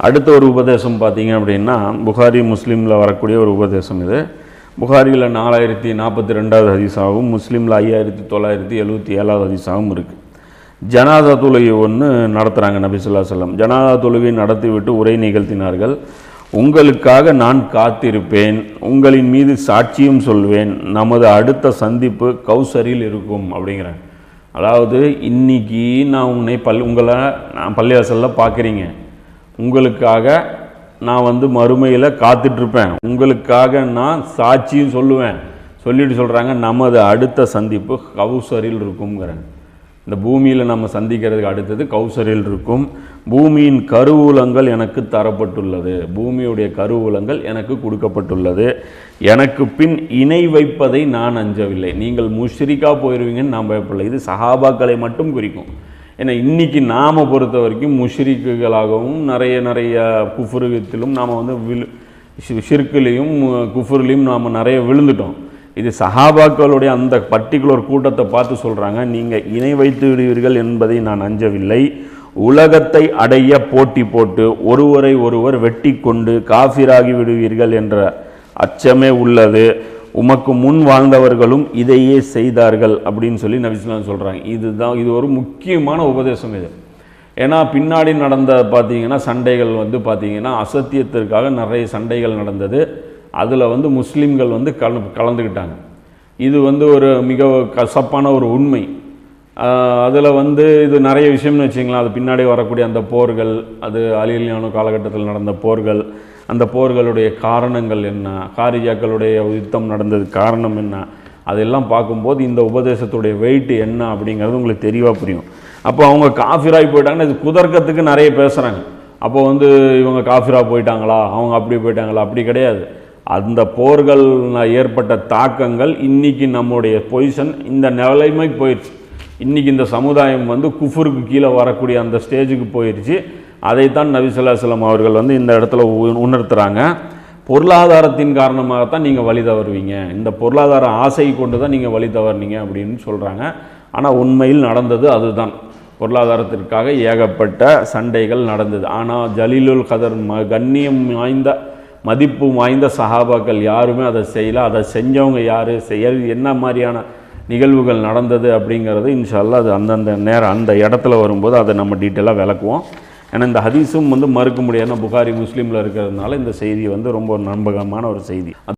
அடுத்த ஒரு உபதேசம் பார்த்தீங்க அப்படின்னா புகாரி முஸ்லீமில் வரக்கூடிய ஒரு உபதேசம் இது. புகாரியில் 4042வது ஹதீஸாகவும் முஸ்லீமில் 5977வது ஹதீஸாகவும் இருக்குது. ஜனாதா தொழுகை ஒன்று நடத்துகிறாங்க. நபி ஸல்லல்லாஹு அலைஹி வஸல்லம் ஜனாதா தொழுகை நடத்திவிட்டு உரை நிகழ்த்தினார்கள். உங்களுக்காக நான் காத்திருப்பேன், உங்களின் மீது சாட்சியும் சொல்வேன், நமது அடுத்த சந்திப்பு கௌசரில் இருக்கும் அப்படிங்கிறாங்க. அதாவது இன்னைக்கு நான் உங்களை நான் பள்ளிவாசலில் பார்க்குறீங்க, உங்களுக்காக நான் மறுமையில் காத்துட்ருப்பேன், உங்களுக்காக நான் சாட்சியும் சொல்லுவேன். சொல்லிட்டு சொல்கிறாங்க நமது அடுத்த சந்திப்பு கௌசரில் இருக்குங்கிறாங்க. இந்த பூமியில் நம்ம சந்திக்கிறதுக்கு அடுத்தது கௌசரில் இருக்கும். பூமியின் கருவூலங்கள் எனக்கு தரப்பட்டுள்ளது, பூமியுடைய கருவூலங்கள் எனக்கு கொடுக்கப்பட்டுள்ளது. எனக்கு பின் இணை வைப்பதை நான் அஞ்சவில்லை. நீங்கள் முஷ்ரிக்கா போயிடுவீங்கன்னு நான் பயப்படலை. இது சஹாபாக்களை மட்டும் குறிக்கும். ஏன்னா இன்றைக்கி நாம் பொறுத்த வரைக்கும் முஷ்ரிக்குகளாகவும் நிறைய குஃபுருகத்திலும் நாம் ஷிர்க்குலேயும் குஃபுர்லேயும் நாம் நிறைய விழுந்துட்டோம். இது சஹாபாக்களுடைய அந்த பர்டிகுலர் கூட்டத்தை பார்த்து சொல்கிறாங்க, நீங்கள் இணை வைத்து விடுவீர்கள் என்பதை நான் அஞ்சவில்லை. உலகத்தை அடைய போட்டி போட்டு ஒருவரை ஒருவர் வெட்டி கொண்டு காஃபிராகி விடுவீர்கள் என்ற அச்சமே உள்ளது. உமக்கு முன் வாழ்ந்தவர்களும் இதையே செய்தார்கள் அப்படின்னு சொல்லி நபி ஸல்லல்லாஹு அலைஹி வஸல்லம் சொல்கிறாங்க. இது ஒரு முக்கியமான உபதேசம் இது. ஏன்னா பின்னாடி நடந்த பார்த்தீங்கன்னா சண்டைகள் பார்த்தீங்கன்னா அசத்தியத்திற்காக நிறைய சண்டைகள் நடந்தது. அதில் முஸ்லீம்கள் கலந்துக்கிட்டாங்க. இது ஒரு மிக கசப்பான ஒரு உண்மை. அதில் இது நிறைய விஷயம்னு வச்சிங்களேன். அது பின்னாடி வரக்கூடிய அந்த போர்கள், அது அலி ரலியல்லாஹு காலகட்டத்தில் நடந்த போர்கள், அந்த போர்களுடைய காரணங்கள் என்ன, காரிஜாக்களுடைய யுத்தம் நடந்தது காரணம் என்ன, அதெல்லாம் பார்க்கும்போது இந்த உபதேசத்துடைய வெயிட் என்ன அப்படிங்கிறது உங்களுக்கு தெளிவாக புரியும். அப்போ அவங்க காஃபிராகி போயிட்டாங்கன்னா இது குதர்க்கத்துக்கு நிறைய பேசுகிறாங்க. அப்போ இவங்க காஃபிரா போயிட்டாங்களா, அவங்க அப்படி போயிட்டாங்களா, அப்படி கிடையாது. அந்த போர்கள் ஏற்பட்ட தாக்கங்கள் இன்றைக்கி நம்முடைய பொசிஷன் இந்த நிலைமை போயிடுச்சு. இன்றைக்கி இந்த சமுதாயம் குஃபுருக்கு கீழே வரக்கூடிய அந்த ஸ்டேஜுக்கு போயிடுச்சு. அதைத்தான் நபி ஸல்லல்லாஹு அலைஹி வஸல்லம் அவர்கள் இந்த இடத்துல உணர்த்துறாங்க. பொருளாதாரத்தின் காரணமாகத்தான் நீங்கள் வழி தவறுவீங்க, இந்த பொருளாதார ஆசை கொண்டு தான் நீங்கள் வழி தவறுனீங்க அப்படின்னு சொல்கிறாங்க. ஆனால் உண்மையில் நடந்தது அதுதான். பொருளாதாரத்திற்காக ஏகப்பட்ட சண்டைகள் நடந்தது. ஆனால் ஜலீலுல் கதர் கண்ணியம் வாய்ந்த மதிப்பு வாய்ந்த சஹாபாக்கள் யாருமே அதை செய்யலை. அதை செஞ்சவங்க யார், என்ன மாதிரியான நிகழ்வுகள் நடந்தது அப்படிங்கிறது இன்ஷா அல்லாஹ் அது அந்தந்த நேரம் அந்த இடத்துல வரும்போது அதை நம்ம டீட்டெயிலாக விளக்குவோம். ஏன்னா இந்த ஹதீஸும் மறுக்க முடியாது. புகாரி முஸ்லீமில் இருக்கிறதுனால இந்த செய்தி ரொம்ப நம்பகமான ஒரு செய்தி.